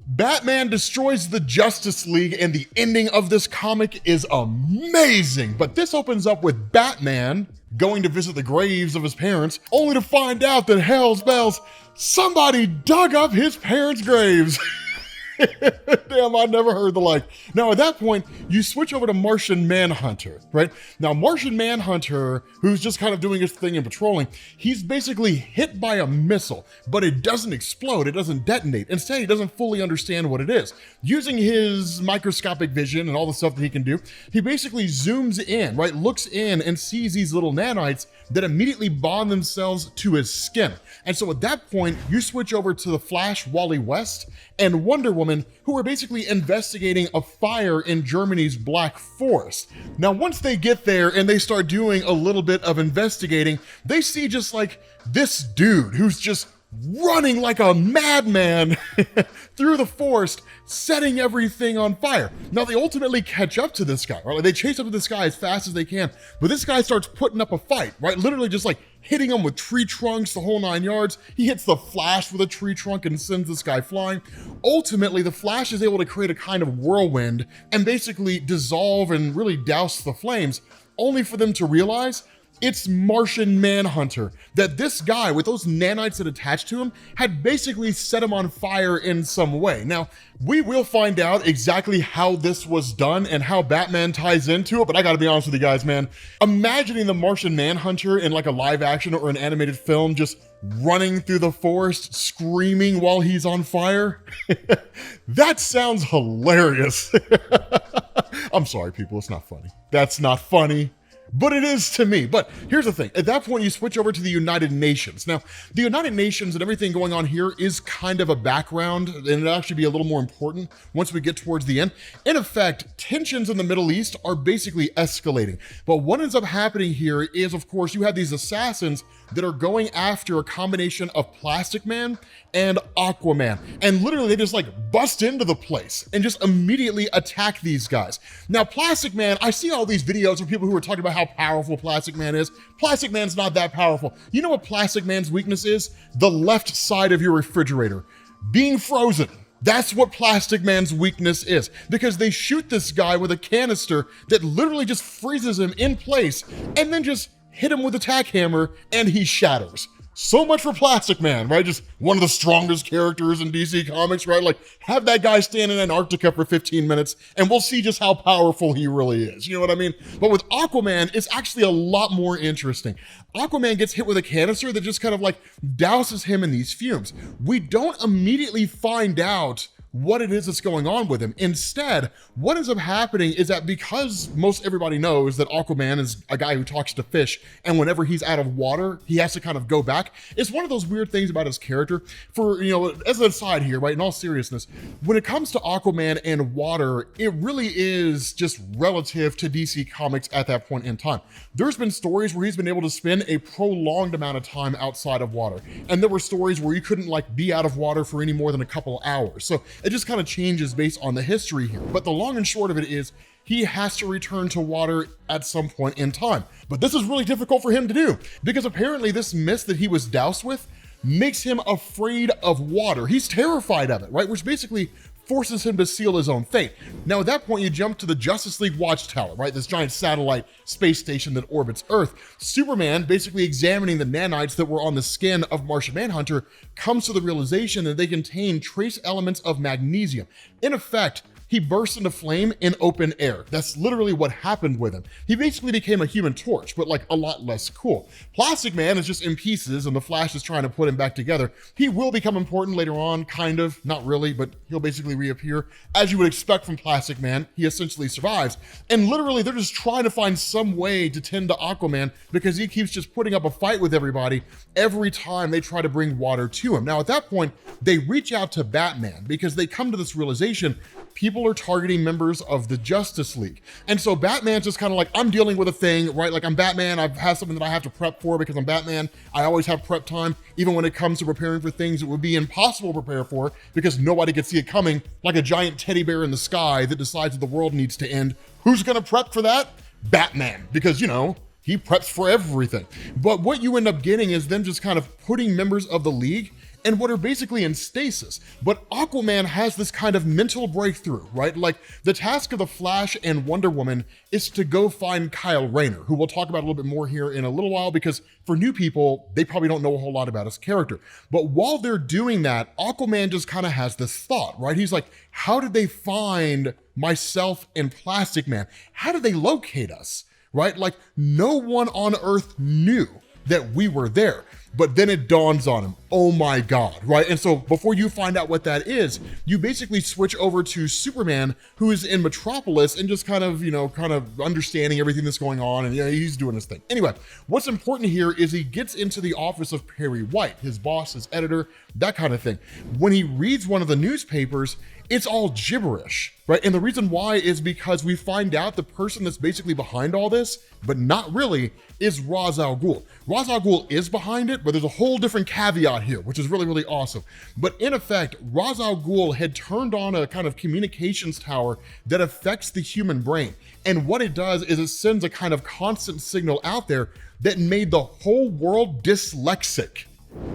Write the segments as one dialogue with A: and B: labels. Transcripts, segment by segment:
A: Batman destroys the Justice League, and the ending of this comic is amazing. But this opens up with Batman going to visit the graves of his parents, only to find out that, hell's bells, somebody dug up his parents' graves. Damn, I never heard the like. Now, at that point, you switch over to Martian Manhunter, right? Now, Martian Manhunter, who's just kind of doing his thing and patrolling, he's basically hit by a missile, but it doesn't explode, it doesn't detonate. Instead, he doesn't fully understand what it is. Using his microscopic vision and all the stuff that he can do, he basically zooms in, right? Looks in and sees these little nanites that immediately bond themselves to his skin. And so at that point, you switch over to the Flash, Wally West, and Wonder Woman, who are basically investigating a fire in Germany's Black Forest. Now, once they get there and they start doing a little bit of investigating, they see just like this dude who's just running like a madman through the forest, setting everything on fire. Now, they ultimately catch up to this guy, right? Like, they chase up to this guy as fast as they can, but this guy starts putting up a fight, right? Literally just like hitting him with tree trunks, the whole 9 yards. He hits the Flash with a tree trunk and sends this guy flying. Ultimately, the Flash is able to create a kind of whirlwind and basically dissolve and really douse the flames, only for them to realize it's Martian Manhunter, that this guy with those nanites that attached to him had basically set him on fire in some way. Now, we will find out exactly how this was done and how Batman ties into it, but I gotta be honest with you guys, man. Imagining the Martian Manhunter in like a live action or an animated film just running through the forest, screaming while he's on fire, that sounds hilarious. I'm sorry, people, it's not funny. That's not funny. But it is to me. But here's the thing. At that point, you switch over to the United Nations. Now, the United Nations and everything going on here is kind of a background, and it'll actually be a little more important once we get towards the end. In effect, tensions in the Middle East are basically escalating. But what ends up happening here is, of course, you have these assassins that are going after a combination of Plastic Man and Aquaman. And literally, they just like bust into the place and just immediately attack these guys. Now, Plastic Man, I see all these videos of people who are talking about how powerful Plastic Man is. Plastic Man's not that powerful. You know what Plastic Man's weakness is? The left side of your refrigerator. Being frozen. That's what Plastic Man's weakness is, because they shoot this guy with a canister that literally just freezes him in place and then just hit him with a tack hammer and he shatters. So much for Plastic Man, right? Just one of the strongest characters in DC Comics, right? Like, have that guy stand in Antarctica for 15 minutes and we'll see just how powerful he really is. You know what I mean? But with Aquaman, it's actually a lot more interesting. Aquaman gets hit with a canister that just kind of like douses him in these fumes. We don't immediately find out what it is that's going on with him. Instead, what ends up happening is that because most everybody knows that Aquaman is a guy who talks to fish, and whenever he's out of water, he has to kind of go back. It's one of those weird things about his character. For, you know, as an aside here, right, in all seriousness, when it comes to Aquaman and water, it really is just relative to DC Comics at that point in time. There's been stories where he's been able to spend a prolonged amount of time outside of water. And there were stories where he couldn't like be out of water for any more than a couple hours. So it just kind of changes based on the history here. But the long and short of it is he has to return to water at some point in time. But this is really difficult for him to do because apparently this mist that he was doused with makes him afraid of water. He's terrified of it, right? Which basically forces him to seal his own fate. Now, at that point, you jump to the Justice League Watchtower, right? This giant satellite space station that orbits Earth. Superman, basically examining the nanites that were on the skin of Martian Manhunter, comes to the realization that they contain trace elements of magnesium. In effect, he burst into flame in open air. That's literally what happened with him. He basically became a Human Torch, but like a lot less cool. Plastic Man is just in pieces and the Flash is trying to put him back together. He will become important later on, kind of, not really, but he'll basically reappear. As you would expect from Plastic Man, he essentially survives. And literally they're just trying to find some way to tend to Aquaman because he keeps just putting up a fight with everybody every time they try to bring water to him. Now at that point, they reach out to Batman because they come to this realization people are targeting members of the Justice League. And so Batman's just kind of like, I'm dealing with a thing, right? Like I'm Batman, I've had something that I have to prep for because I'm Batman. I always have prep time, even when it comes to preparing for things that would be impossible to prepare for because nobody could see it coming, like a giant teddy bear in the sky that decides that the world needs to end. Who's gonna prep for that? Batman, because you know, he preps for everything. But what you end up getting is them just kind of putting members of the League and what are basically in stasis. But Aquaman has this kind of mental breakthrough, right? Like, the task of the Flash and Wonder Woman is to go find Kyle Rayner, who we'll talk about a little bit more here in a little while, because for new people, they probably don't know a whole lot about his character. But while they're doing that, Aquaman just kind of has this thought, right? He's like, how did they find myself and Plastic Man? How did they locate us, right? Like, no one on Earth knew that we were there. But then it dawns on him, oh my God, right? And so before you find out what that is, you basically switch over to Superman, who is in Metropolis and just kind of understanding everything that's going on, and he's doing his thing. Anyway, what's important here is he gets into the office of Perry White, his boss, his editor, that kind of thing. When he reads one of the newspapers, it's all gibberish, right? And the reason why is because we find out the person that's basically behind all this, but not really, is Ra's al Ghul. Ra's al Ghul is behind it, but there's a whole different caveat here, which is really, really awesome. But in effect, Ra's al Ghul had turned on a kind of communications tower that affects the human brain. And what it does is it sends a kind of constant signal out there that made the whole world dyslexic.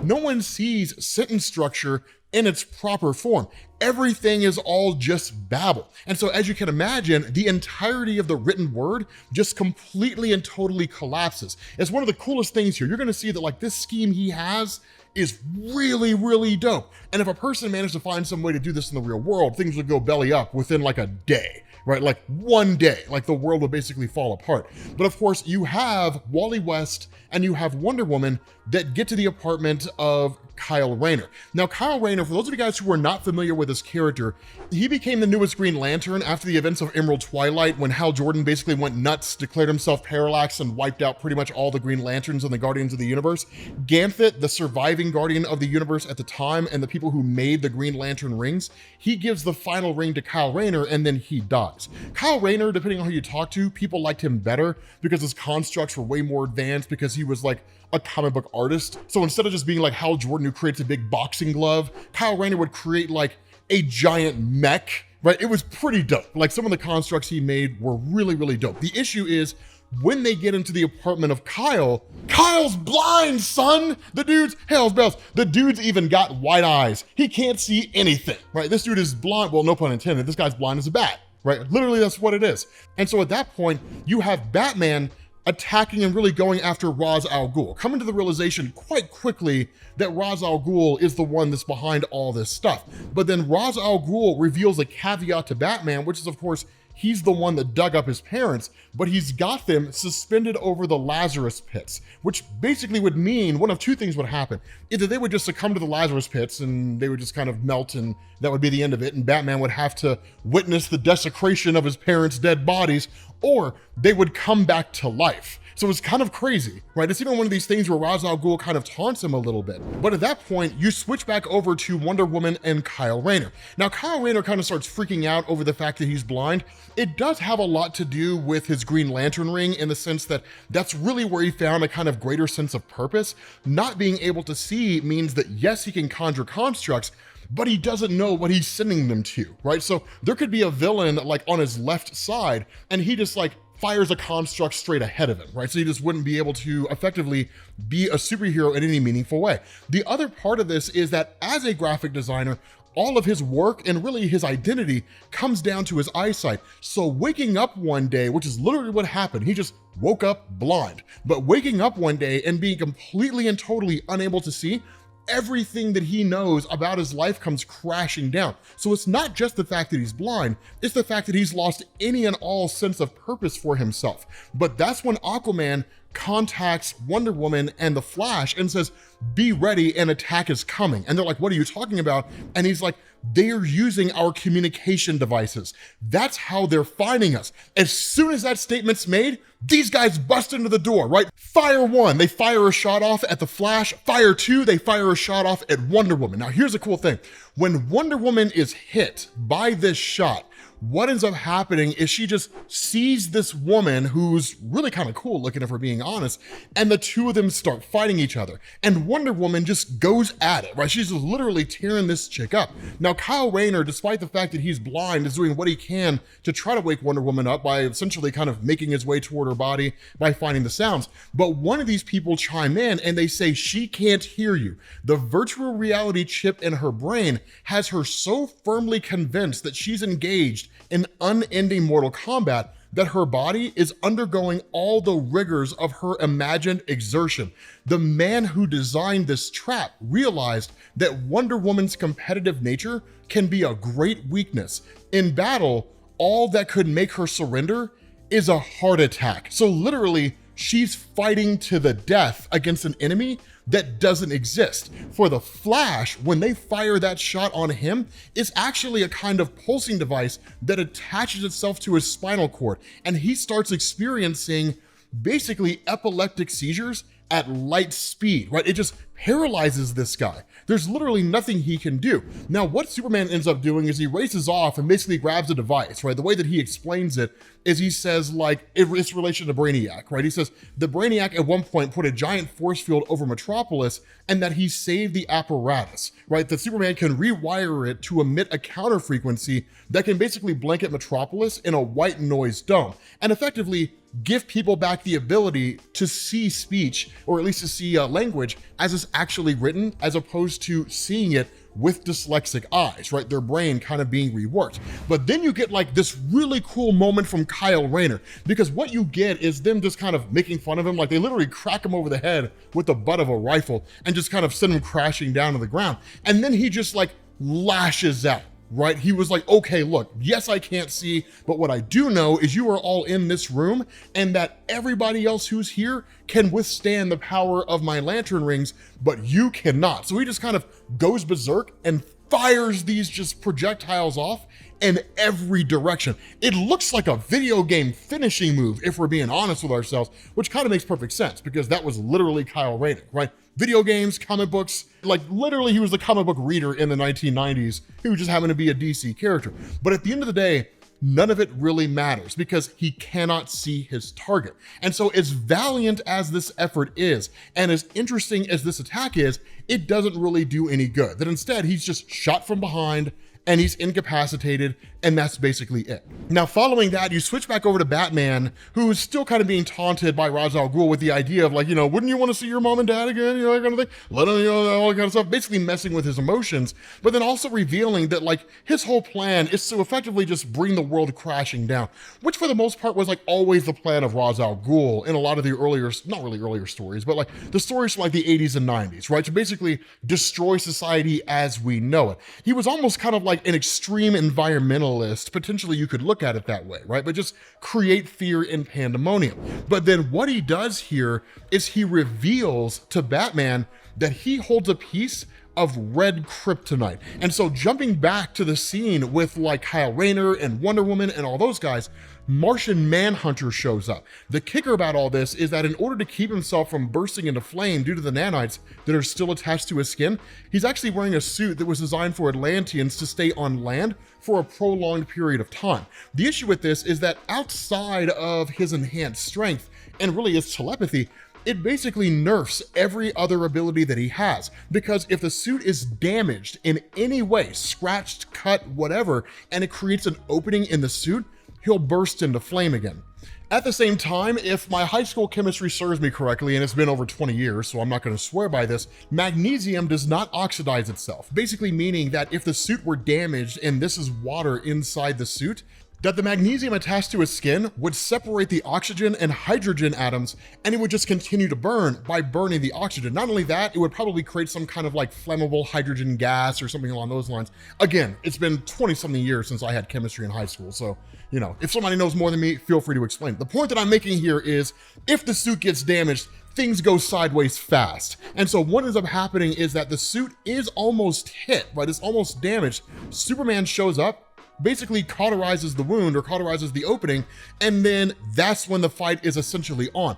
A: No one sees sentence structure in its proper form. Everything is all just babble. And so as you can imagine, the entirety of the written word just completely and totally collapses. It's one of the coolest things here. You're gonna see that like this scheme he has is really, really dope. And if a person managed to find some way to do this in the real world, things would go belly up within like a day, right? Like one day, like the world would basically fall apart. But of course you have Wally West and you have Wonder Woman that get to the apartment of Kyle Rayner. Now, Kyle Rayner, for those of you guys who are not familiar with this character, he became the newest Green Lantern after the events of Emerald Twilight, when Hal Jordan basically went nuts, declared himself Parallax, and wiped out pretty much all the Green Lanterns and the Guardians of the Universe. Ganthet, the surviving Guardian of the Universe at the time, and the people who made the Green Lantern rings, he gives the final ring to Kyle Rayner, and then he dies. Kyle Rayner, depending on who you talk to, people liked him better because his constructs were way more advanced, because he was like a comic book artist. So instead of just being like Hal Jordan, who creates a big boxing glove, Kyle Rayner would create like a giant mech, right? It was pretty dope. Like, some of the constructs he made were really, really dope. The issue is, when they get into the apartment of Kyle, Kyle's blind, son! The dude's, hell's bells, the dude's even got white eyes. He can't see anything, right? This dude is blind, well, no pun intended, this guy's blind as a bat, right? Literally, that's what it is. And so at that point, you have Batman attacking and really going after Ra's al Ghul, coming to the realization quite quickly that Ra's al Ghul is the one that's behind all this stuff. But then Ra's al Ghul reveals a caveat to Batman, which is, of course, he's the one that dug up his parents, but he's got them suspended over the Lazarus pits, which basically would mean one of two things would happen. Either they would just succumb to the Lazarus pits and they would just kind of melt, and that would be the end of it, and Batman would have to witness the desecration of his parents' dead bodies, or they would come back to life. So it's kind of crazy, right? It's even one of these things where Ra's al Ghul kind of taunts him a little bit. But at that point, you switch back over to Wonder Woman and Kyle Rayner. Now, Kyle Rayner kind of starts freaking out over the fact that he's blind. It does have a lot to do with his Green Lantern ring, in the sense that that's really where he found a kind of greater sense of purpose. Not being able to see means that, yes, he can conjure constructs, but he doesn't know what he's sending them to, right? So there could be a villain like on his left side, and he just like fires a construct straight ahead of him, right? So he just wouldn't be able to effectively be a superhero in any meaningful way. The other part of this is that as a graphic designer, all of his work and really his identity comes down to his eyesight. So waking up one day, which is literally what happened, he just woke up blind, but waking up one day and being completely and totally unable to see, everything that he knows about his life comes crashing down. So it's not just the fact that he's blind, it's the fact that he's lost any and all sense of purpose for himself. But that's when Aquaman contacts Wonder Woman and the Flash and says, be ready, an attack is coming. And they're like, what are you talking about? And he's like, they're using our communication devices. That's how they're finding us. As soon as that statement's made, these guys bust into the door, right? Fire one, they fire a shot off at the Flash. Fire two, they fire a shot off at Wonder Woman. Now here's the cool thing. When Wonder Woman is hit by this shot, what ends up happening is she just sees this woman who's really kind of cool looking, if we're being honest, and the two of them start fighting each other. And Wonder Woman just goes at it, right? She's just literally tearing this chick up. Now, Kyle Rayner, despite the fact that he's blind, is doing what he can to try to wake Wonder Woman up by essentially kind of making his way toward her body by finding the sounds. But one of these people chime in and they say, she can't hear you. The virtual reality chip in her brain has her so firmly convinced that she's engaged in unending mortal combat that her body is undergoing all the rigors of her imagined exertion. The man who designed this trap realized that Wonder Woman's competitive nature can be a great weakness. In battle, all that could make her surrender is a heart attack. So literally, she's fighting to the death against an enemy that doesn't exist. For the Flash, when they fire that shot on him, it's actually a kind of pulsing device that attaches itself to his spinal cord, and he starts experiencing basically epileptic seizures at light speed, right? It just paralyzes this guy. There's literally nothing he can do. Now, what Superman ends up doing is he races off and basically grabs a device, right? The way that he explains it is he says, like, it's relation to Brainiac, right? He says the Brainiac at one point put a giant force field over Metropolis and that he saved the apparatus, right? That Superman can rewire it to emit a counter frequency that can basically blanket Metropolis in a white noise dome and effectively give people back the ability to see speech, or at least to see language as it's actually written, as opposed to seeing it with dyslexic eyes, right? Their brain kind of being reworked. But then you get like this really cool moment from Kyle Rayner, because what you get is them just kind of making fun of him. Like they literally crack him over the head with the butt of a rifle and just kind of send him crashing down to the ground. And then he just like lashes out. Right? He was like, okay, look, yes, I can't see, but what I do know is you are all in this room and that everybody else who's here can withstand the power of my lantern rings, but you cannot. So he just kind of goes berserk and fires these just projectiles off in every direction. It looks like a video game finishing move, if we're being honest with ourselves, which kind of makes perfect sense because that was literally Kyle Rayner, right? Video games, comic books, like literally he was the comic book reader in the 1990s who just happened to be a DC character. But at the end of the day, none of it really matters because he cannot see his target. And so as valiant as this effort is, and as interesting as this attack is, it doesn't really do any good. That instead he's just shot from behind and he's incapacitated, and that's basically it. Now, following that, you switch back over to Batman, who's still kind of being taunted by Ra's al Ghul with the idea of like, you know, wouldn't you want to see your mom and dad again? You know, that kind of thing. Let him, you know, all that kind of stuff, basically messing with his emotions, but then also revealing that like his whole plan is to effectively just bring the world crashing down, which for the most part was like always the plan of Ra's al Ghul in a lot of the earlier, not really earlier stories, but like the stories from like the 80s and 90s, right? To basically destroy society as we know it. He was almost kind of like an extreme environmentalist, potentially you could look at it that way, right? But just create fear and pandemonium. But then what he does here is he reveals to Batman that he holds a piece of red kryptonite. And so jumping back to the scene with like Kyle Rayner and Wonder Woman and all those guys, Martian Manhunter shows up. The kicker about all this is that in order to keep himself from bursting into flame due to the nanites that are still attached to his skin, he's actually wearing a suit that was designed for Atlanteans to stay on land for a prolonged period of time. The issue with this is that outside of his enhanced strength and really his telepathy, it basically nerfs every other ability that he has, because if the suit is damaged in any way, scratched, cut, whatever, and it creates an opening in the suit, he'll burst into flame again. At the same time, if my high school chemistry serves me correctly, and it's been over 20 years, so I'm not going to swear by this, magnesium does not oxidize itself, basically meaning that if the suit were damaged and this is water inside the suit, that the magnesium attached to his skin would separate the oxygen and hydrogen atoms, and it would just continue to burn by burning the oxygen. Not only that, it would probably create some kind of like flammable hydrogen gas or something along those lines. Again, it's been 20 something years since I had chemistry in high school, so, you know, if somebody knows more than me, feel free to explain. The point that I'm making here is if the suit gets damaged, things go sideways fast. And so what ends up happening is that the suit is almost hit, right? It's almost damaged. Superman shows up basically cauterizes the wound or cauterizes the opening, and then that's when the fight is essentially on.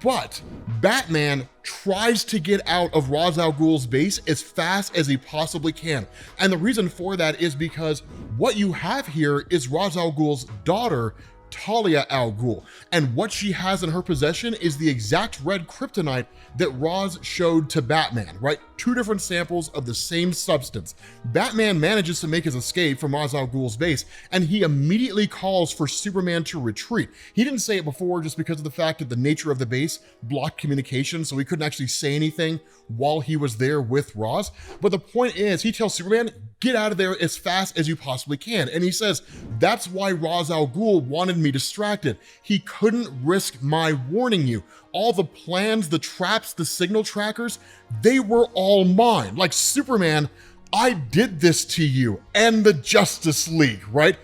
A: But Batman tries to get out of Ra's al Ghul's base as fast as he possibly can. And the reason for that is because what you have here is Ra's al Ghul's daughter, Talia al Ghul, and what she has in her possession is the exact red kryptonite that Ra's showed to Batman, right? Two different samples of the same substance. Batman manages to make his escape from Ra's al Ghul's base, and he immediately calls for Superman to retreat. He didn't say it before just because of the fact that the nature of the base blocked communication, so he couldn't actually say anything while he was there with Ra's. But the point is, he tells Superman, get out of there as fast as you possibly can. And he says, that's why Ra's al Ghul wanted me distracted. He couldn't risk my warning you. All the plans, the traps, the signal trackers, they were all mine. Like Superman, I did this to you and the Justice League, right?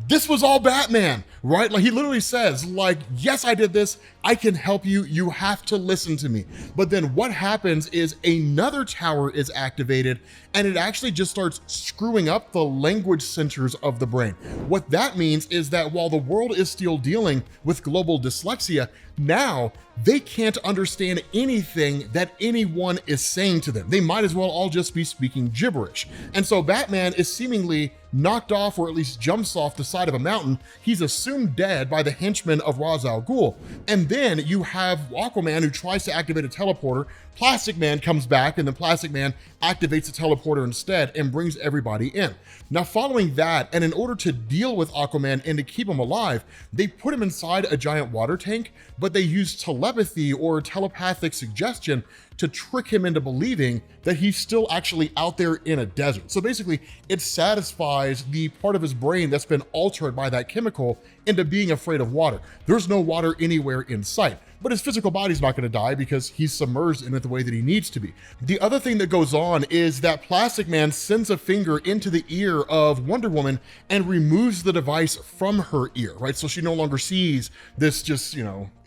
A: This was all Batman, right? Like he literally says, like, yes, I did this. I can help you. You have to listen to me. But then what happens is another tower is activated and it actually just starts screwing up the language centers of the brain. What that means is that while the world is still dealing with global dyslexia, now they can't understand anything that anyone is saying to them. They might as well all just be speaking gibberish. And so Batman is seemingly knocked off, or at least jumps off the side of a mountain. He's assumed dead by the henchmen of Ra's al Ghul. And then you have Aquaman, who tries to activate a teleporter. Plastic Man comes back, and then Plastic Man activates the teleporter instead and brings everybody in. Now, following that, and in order to deal with Aquaman and to keep him alive, they put him inside a giant water tank, but they use telepathy or telepathic suggestion to trick him into believing that he's still actually out there in a desert. So basically, it satisfies the part of his brain that's been altered by that chemical into being afraid of water. There's no water anywhere in sight, but his physical body's not gonna die because he's submerged in it the way that he needs to be. The other thing that goes on is that Plastic Man sends a finger into the ear of Wonder Woman and removes the device from her ear, right? So she no longer sees this just,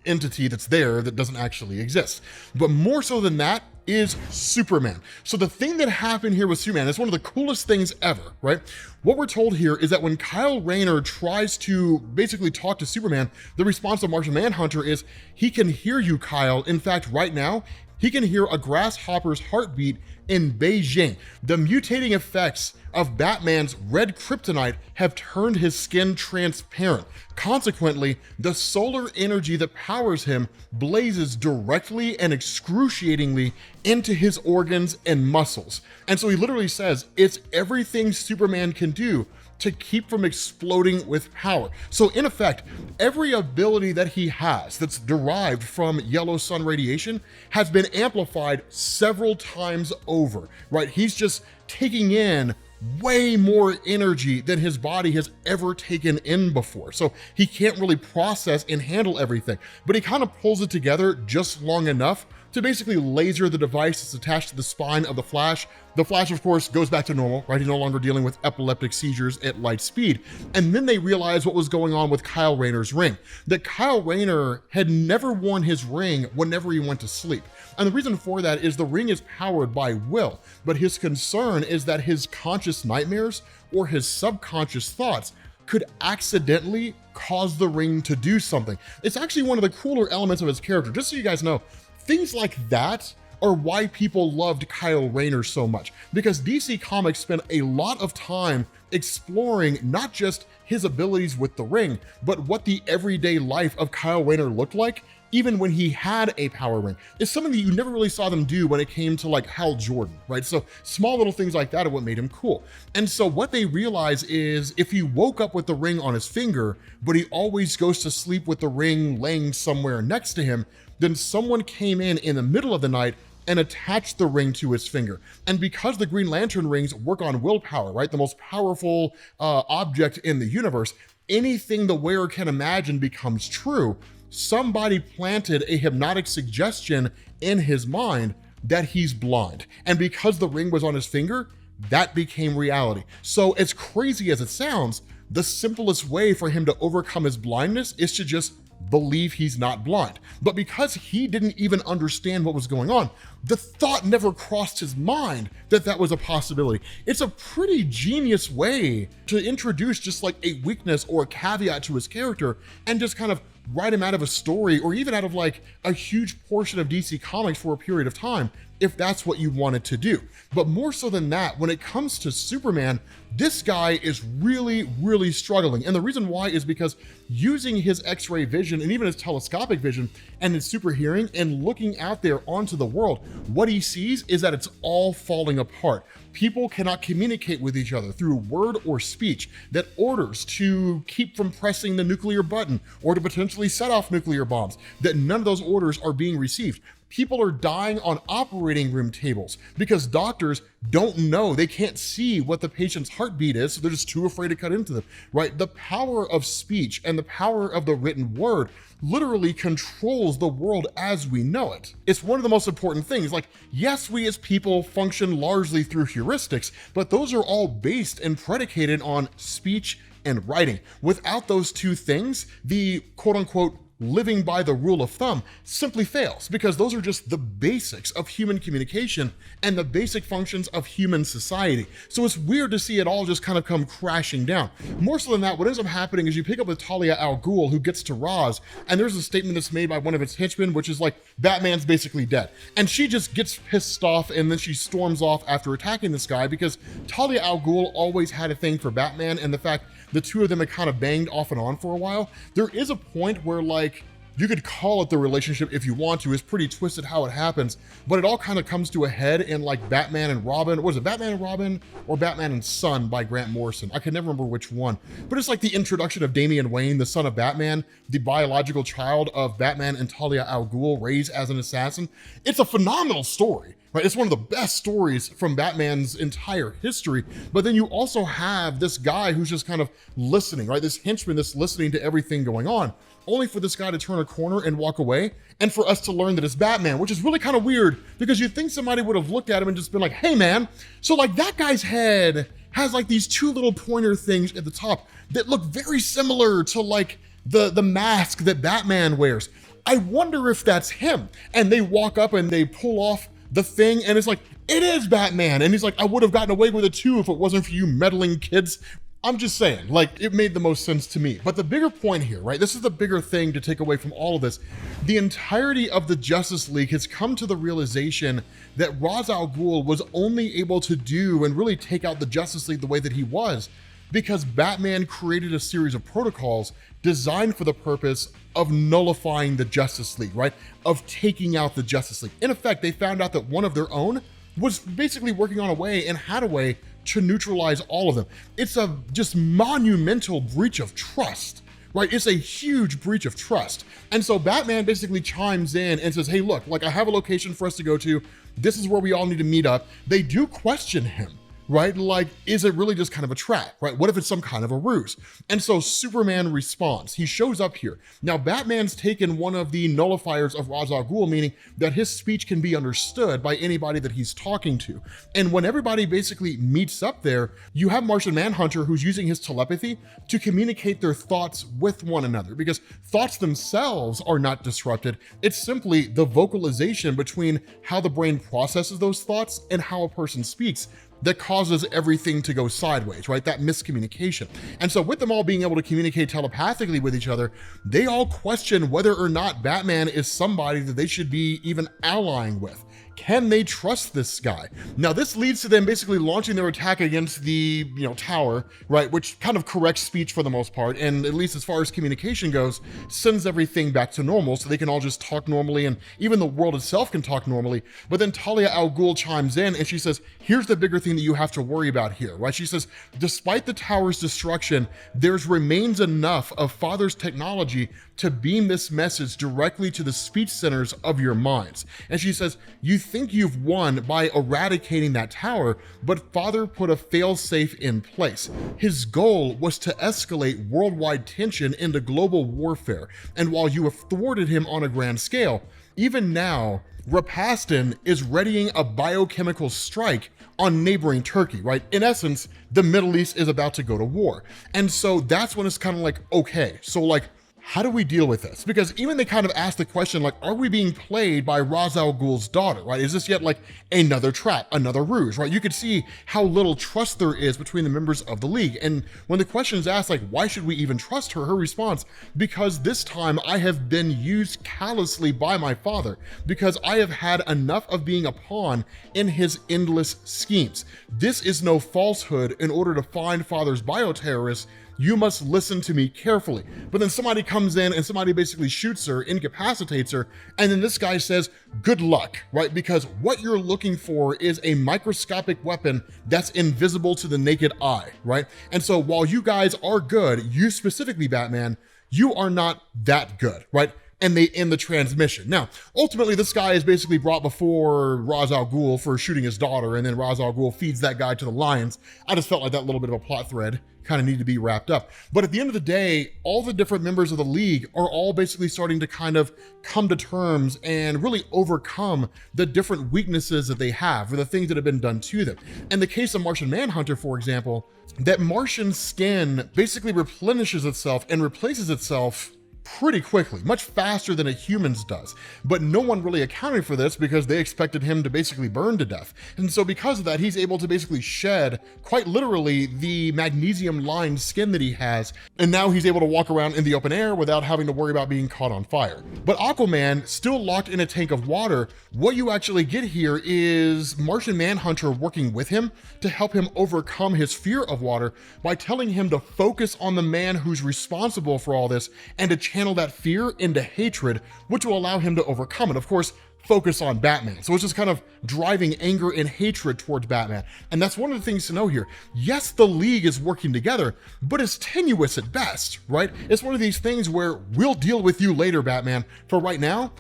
A: entity that's there that doesn't actually exist. But more so than that is Superman. So the thing that happened here with Superman is one of the coolest things ever, right? What we're told here is that when Kyle Rayner tries to basically talk to Superman, the response of Martian Manhunter is, he can hear you, Kyle. In fact, right now, he can hear a grasshopper's heartbeat in Beijing. The mutating effects of Batman's red kryptonite have turned his skin transparent. Consequently, the solar energy that powers him blazes directly and excruciatingly into his organs and muscles. And so he literally says, it's everything Superman can do to keep from exploding with power. So in effect, every ability that he has that's derived from yellow sun radiation has been amplified several times over, right? He's just taking in way more energy than his body has ever taken in before. So he can't really process and handle everything, but he kind of pulls it together just long enough to basically laser the device that's attached to the spine of the Flash. The Flash, of course, goes back to normal, right? He's no longer dealing with epileptic seizures at light speed. And then they realize what was going on with Kyle Rayner's ring, that Kyle Rayner had never worn his ring whenever he went to sleep. And the reason for that is the ring is powered by will, but his concern is that his conscious nightmares or his subconscious thoughts could accidentally cause the ring to do something. It's actually one of the cooler elements of his character. Just so you guys know, things like that are why people loved Kyle Rayner so much, because DC Comics spent a lot of time exploring not just his abilities with the ring, but what the everyday life of Kyle Rayner looked like even when he had a power ring. It's something that you never really saw them do when it came to like Hal Jordan, right? So small little things like that are what made him cool. And so what they realize is if he woke up with the ring on his finger, but he always goes to sleep with the ring laying somewhere next to him, then someone came in the middle of the night and attached the ring to his finger. And because the Green Lantern rings work on willpower, right? The most powerful object in the universe, anything the wearer can imagine becomes true. Somebody planted a hypnotic suggestion in his mind that he's blind. And because the ring was on his finger, that became reality. So as crazy as it sounds, the simplest way for him to overcome his blindness is to just believe he's not blind. But because he didn't even understand what was going on, the thought never crossed his mind that that was a possibility. It's a pretty genius way to introduce just like a weakness or a caveat to his character and just kind of write him out of a story or even out of like a huge portion of DC Comics for a period of time, if that's what you wanted to do. But more so than that, when it comes to Superman, this guy is really struggling. And the reason why is because using his X-ray vision and even his telescopic vision and his super hearing and looking out there onto the world, what he sees is that it's all falling apart. People cannot communicate with each other through word or speech, that orders to keep from pressing the nuclear button or to potentially set off nuclear bombs, that none of those orders are being received. People are dying on operating room tables because doctors don't know, they can't see what the patient's heartbeat is, so they're just too afraid to cut into them, right? The power of speech and the power of the written word literally controls the world as we know it. It's one of the most important things. Like, yes, we as people function largely through heuristics, but those are all based and predicated on speech and writing. Without those two things, the quote unquote living by the rule of thumb simply fails, because those are just the basics of human communication and the basic functions of human society. So it's weird to see it all just kind of come crashing down. More so than that, what ends up happening is you pick up with Talia al Ghul, who gets to Ra's, and there's a statement that's made by one of its henchmen, which is like, Batman's basically dead. And she just gets pissed off and then she storms off after attacking this guy, because Talia al Ghul always had a thing for Batman, and the fact the two of them had kind of banged off and on for a while. There is a point where, like, you could call it the relationship if you want to, it's pretty twisted how it happens, but it all kind of comes to a head in like Batman and Robin. Was it Batman and Robin or Batman and Son by Grant Morrison? I can never remember which one, but it's like the introduction of Damian Wayne, the son of Batman, the biological child of Batman and Talia al Ghul, raised as an assassin. It's a phenomenal story. Right? It's one of the best stories from Batman's entire history. But then you also have this guy who's just kind of listening, right? This henchman that's listening to everything going on, only for this guy to turn a corner and walk away, and for us to learn that it's Batman, which is really kind of weird, because you'd think somebody would have looked at him and just been like, hey man, so like that guy's head has like these two little pointer things at the top that look very similar to like the mask that Batman wears. I wonder if that's him. And they walk up and they pull off the thing, and it's like, it is Batman. And he's like, I would have gotten away with it too if it wasn't for you meddling kids. I'm just saying, like, it made the most sense to me. But the bigger point here, right? This is the bigger thing to take away from all of this. The entirety of the Justice League has come to the realization that Ra's al Ghul was only able to do and really take out the Justice League the way that he was because Batman created a series of protocols designed for the purpose of nullifying the Justice League, right? Of taking out the Justice League. In effect, they found out that one of their own was basically working on a way and had a way to neutralize all of them. It's a just monumental breach of trust, right? It's a huge breach of trust. And so Batman basically chimes in and says, hey, look, like I have a location for us to go to. This is where we all need to meet up. They do question him, right? Like, is it really just kind of a trap, right? What if it's some kind of a ruse? And so Superman responds. He shows up here. Now, Batman's taken one of the nullifiers of Ra's al Ghul, meaning that his speech can be understood by anybody that he's talking to. And when everybody basically meets up there, you have Martian Manhunter who's using his telepathy to communicate their thoughts with one another, because thoughts themselves are not disrupted. It's simply the vocalization between how the brain processes those thoughts and how a person speaks that causes everything to go sideways, right? That miscommunication. And so with them all being able to communicate telepathically with each other, they all question whether or not Batman is somebody that they should be even allying with. Can they trust this guy? Now, this leads to them basically launching their attack against the, tower, right? Which kind of corrects speech for the most part. And at least as far as communication goes, sends everything back to normal so they can all just talk normally. And even the world itself can talk normally. But then Talia al Ghul chimes in and she says, here's the bigger thing that you have to worry about here, right? She says, despite the tower's destruction, there's remains enough of Father's technology to beam this message directly to the speech centers of your minds. And she says, you think you've won by eradicating that tower, but Father put a failsafe in place. His goal was to escalate worldwide tension into global warfare. And while you have thwarted him on a grand scale, even now, Rapastin is readying a biochemical strike on neighboring Turkey, right? In essence, the Middle East is about to go to war. And so that's when it's kind of like, okay, so like, how do we deal with this? Because even they kind of ask the question, like, are we being played by Ra's al Ghul's daughter, right? Is this yet like another trap, another ruse, right? You could see how little trust there is between the members of the League. And when the question is asked, like, why should we even trust her? Her response, because this time I have been used callously by my father, because I have had enough of being a pawn in his endless schemes. This is no falsehood. In order to find father's bioterrorists, you must listen to me carefully. But then somebody comes in and somebody basically shoots her, incapacitates her, and then this guy says, good luck, right? Because what you're looking for is a microscopic weapon that's invisible to the naked eye, right? And so while you guys are good, you specifically, Batman, you are not that good, right? And they end the transmission. Now, ultimately, this guy is basically brought before Ra's al Ghul for shooting his daughter, and then Ra's al Ghul feeds that guy to the lions. I just felt like that little bit of a plot thread kind of needed to be wrapped up. But at the end of the day, all the different members of the League are all basically starting to kind of come to terms and really overcome the different weaknesses that they have or the things that have been done to them. In the case of Martian Manhunter, for example, that Martian skin basically replenishes itself and replaces itself pretty quickly, much faster than a human's does. But no one really accounted for this because they expected him to basically burn to death. And so because of that, he's able to basically shed, quite literally, the magnesium-lined skin that he has. And now he's able to walk around in the open air without having to worry about being caught on fire. But Aquaman, still locked in a tank of water, what you actually get here is Martian Manhunter working with him to help him overcome his fear of water by telling him to focus on the man who's responsible for all this and to channel that fear into hatred, which will allow him to overcome it. Of course, focus on Batman. So it's just kind of driving anger and hatred towards Batman. And that's one of the things to know here. Yes, the League is working together, but it's tenuous at best, right? It's one of these things where we'll deal with you later, Batman. For right now,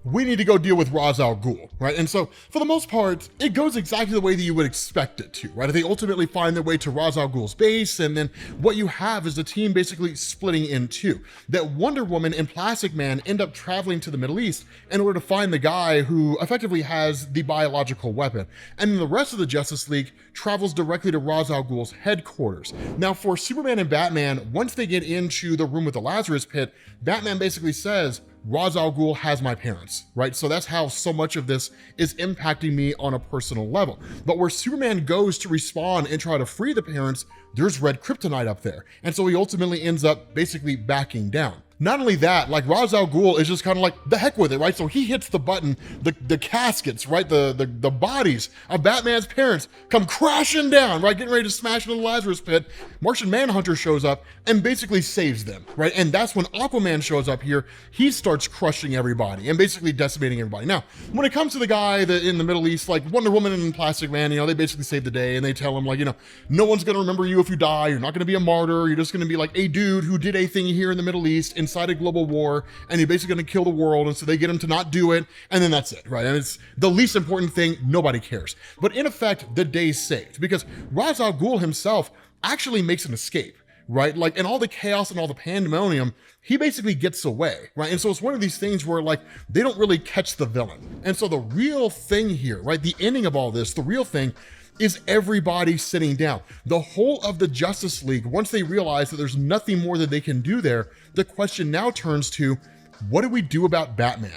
A: we need to go deal with Ra's al Ghul, right? And so, for the most part, it goes exactly the way that you would expect it to, right? They ultimately find their way to Ra's al Ghul's base, and then what you have is the team basically splitting in two. That Wonder Woman and Plastic Man end up traveling to the Middle East in order to find the guy who effectively has the biological weapon. And then the rest of the Justice League travels directly to Ra's al Ghul's headquarters. Now, for Superman and Batman, once they get into the room with the Lazarus Pit, Batman basically says, Ra's al Ghul has my parents, right? So that's how so much of this is impacting me on a personal level. But where Superman goes to respond and try to free the parents, there's red kryptonite up there. And so he ultimately ends up basically backing down. Not only that, like Ra's al Ghul is just kind of like, the heck with it, right? So he hits the button, the caskets, right? The bodies of Batman's parents come crashing down, right? Getting ready to smash into the Lazarus Pit. Martian Manhunter shows up and basically saves them, right? And that's when Aquaman shows up here. He starts crushing everybody and basically decimating everybody. Now, when it comes to the guy that in the Middle East, like Wonder Woman and Plastic Man, you know, they basically save the day and they tell him like, you know, no one's going to remember you if you die. You're not going to be a martyr. You're just going to be like a dude who did a thing here in the Middle East inside a global war, and you're basically going to kill the world. And so they get him to not do it, and then that's it, right? And it's the least important thing. Nobody cares. But in effect, the day's saved because Ra's al Ghul himself actually makes an escape, right? Like in all the chaos and all the pandemonium, he basically gets away, right? And so it's one of these things where like they don't really catch the villain. And so the real thing here, right? The ending of all this, the real thing is everybody sitting down. The whole of the Justice League, once they realize that there's nothing more that they can do there, the question now turns to, what do we do about Batman?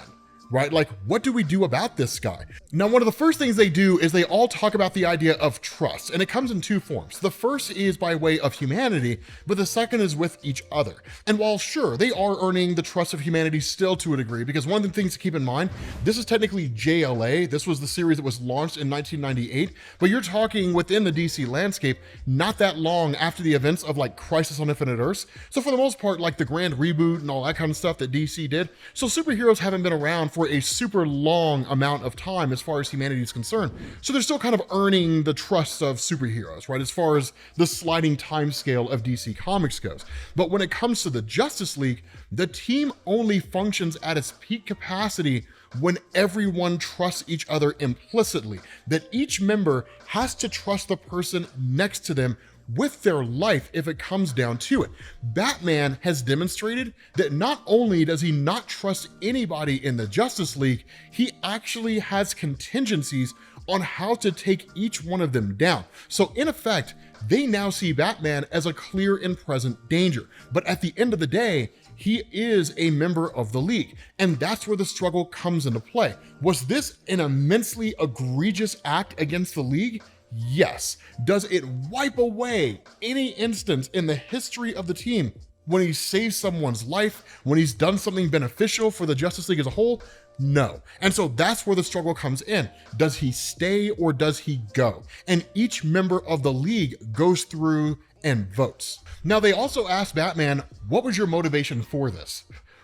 A: Right? Like, what do we do about this guy? Now, one of the first things they do is they all talk about the idea of trust, and it comes in two forms. The first is by way of humanity, but the second is with each other. And while sure, they are earning the trust of humanity still to a degree, because one of the things to keep in mind, this is technically JLA. This was the series that was launched in 1998, but you're talking within the DC landscape, not that long after the events of like Crisis on Infinite Earths. So for the most part, like the grand reboot and all that kind of stuff that DC did, so superheroes haven't been around for a super long amount of time as far as humanity is concerned. So they're still kind of earning the trust of superheroes, right? As far as the sliding time scale of DC Comics goes. But when it comes to the Justice League, the team only functions at its peak capacity when everyone trusts each other implicitly, that each member has to trust the person next to them with their life if it comes down to it. Batman has demonstrated that not only does he not trust anybody in the Justice League, he actually has contingencies on how to take each one of them down. So in effect, they now see Batman as a clear and present danger. But at the end of the day, he is a member of the League, and that's where the struggle comes into play. Was this an immensely egregious act against the League? Yes. Does it wipe away any instance in the history of the team when he saves someone's life, when he's done something beneficial for the Justice League as a whole? No. And so that's where the struggle comes in. Does he stay or does he go? And each member of the League goes through and votes. Now, they also asked Batman, what was your motivation for this?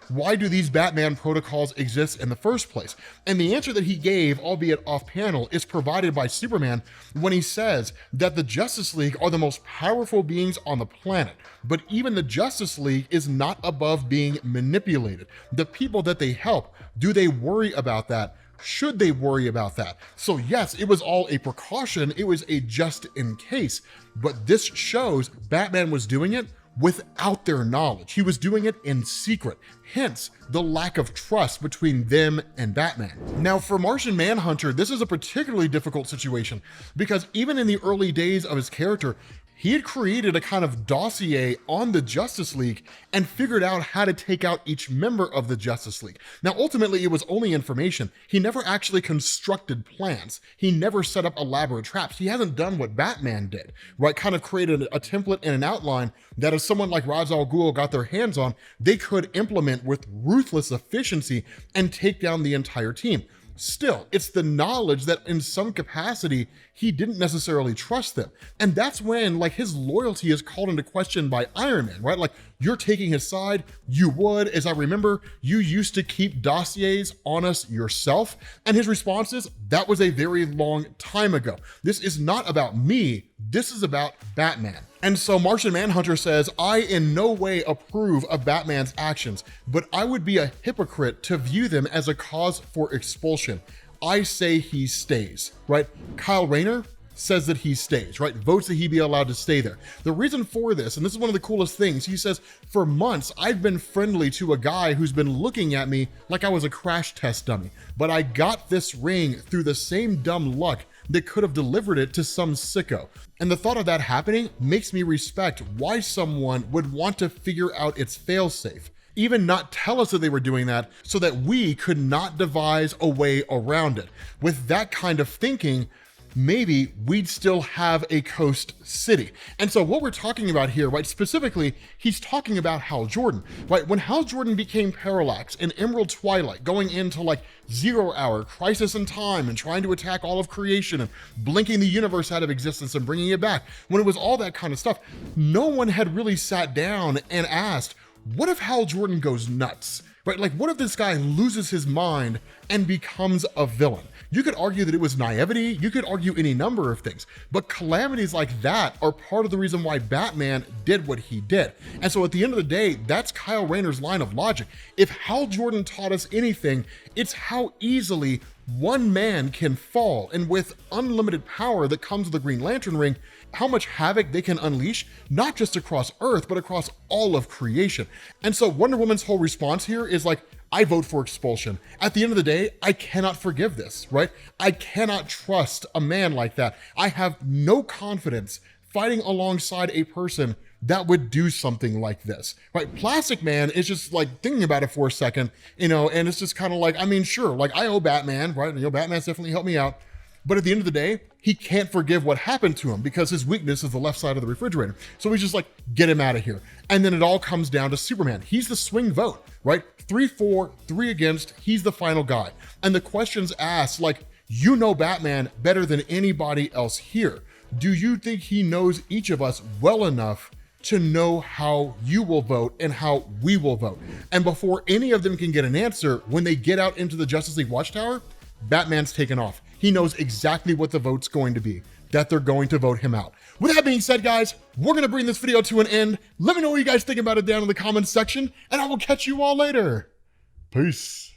A: Why do these Batman protocols exist in the first place? And the answer that he gave, albeit off panel, is provided by Superman when he says that the Justice League are the most powerful beings on the planet, but even the Justice League is not above being manipulated. The people that they help, do they worry about that? Should they worry about that? So yes, it was all a precaution. It was a just in case, but this shows Batman was doing it without their knowledge. He was doing it in secret, hence the lack of trust between them and Batman. Now, for Martian Manhunter, this is a particularly difficult situation because even in the early days of his character, he had created a kind of dossier on the Justice League and figured out how to take out each member of the Justice League. Now, ultimately, it was only information. He never actually constructed plans. He never set up elaborate traps. He hasn't done what Batman did, right? Kind of created a template and an outline that if someone like Ra's al Ghul got their hands on, they could implement with ruthless efficiency and take down the entire team. Still, it's the knowledge that in some capacity, he didn't necessarily trust them. And that's when like his loyalty is called into question by Iron Man, right? Like, you're taking his side. You would, as I remember, you used to keep dossiers on us yourself. And his response is, that was a very long time ago. This is not about me. This is about Batman. And so Martian Manhunter says, I in no way approve of Batman's actions, but I would be a hypocrite to view them as a cause for expulsion. I say he stays, right? Kyle Rayner says that he stays, right? Votes that he be allowed to stay there. The reason for this, and this is one of the coolest things, he says, for months, I've been friendly to a guy who's been looking at me like I was a crash test dummy, but I got this ring through the same dumb luck that could have delivered it to some sicko. And the thought of that happening makes me respect why someone would want to figure out its failsafe, even not tell us that they were doing that so that we could not devise a way around it. With that kind of thinking, maybe we'd still have a coast city. And so what we're talking about here, right, specifically, he's talking about Hal Jordan, right? When Hal Jordan became Parallax in Emerald Twilight, going into like 0 Hour, Crisis in Time, and trying to attack all of creation and blinking the universe out of existence and bringing it back, when it was all that kind of stuff, no one had really sat down and asked, what if Hal Jordan goes nuts? Right? Like, what if this guy loses his mind and becomes a villain? You could argue that it was naivety. You could argue any number of things, but calamities like that are part of the reason why Batman did what he did. And so at the end of the day, that's Kyle Rayner's line of logic. If Hal Jordan taught us anything, it's how easily one man can fall, and with unlimited power that comes with the Green Lantern ring, how much havoc they can unleash, not just across Earth, but across all of creation. And so Wonder Woman's whole response here is like, I vote for expulsion. At the end of the day, I cannot forgive this, right? I cannot trust a man like that. I have no confidence fighting alongside a person that would do something like this, right? Plastic Man is just like thinking about it for a second, you know, and it's just kind of like, I mean, sure, like I owe Batman, right? You know, Batman's definitely helped me out. But at the end of the day, he can't forgive what happened to him because his weakness is the left side of the refrigerator. So he's just like, get him out of here. And then it all comes down to Superman. He's the swing vote, right? 3-4, 3 against, he's the final guy. And the question's asked, like, you know Batman better than anybody else here. Do you think he knows each of us well enough to know how you will vote and how we will vote? And before any of them can get an answer, when they get out into the Justice League Watchtower, Batman's taken off. He knows exactly what the vote's going to be, that they're going to vote him out. With that being said, guys, we're gonna bring this video to an end. Let me know what you guys think about it down in the comments section, and I will catch you all later. Peace.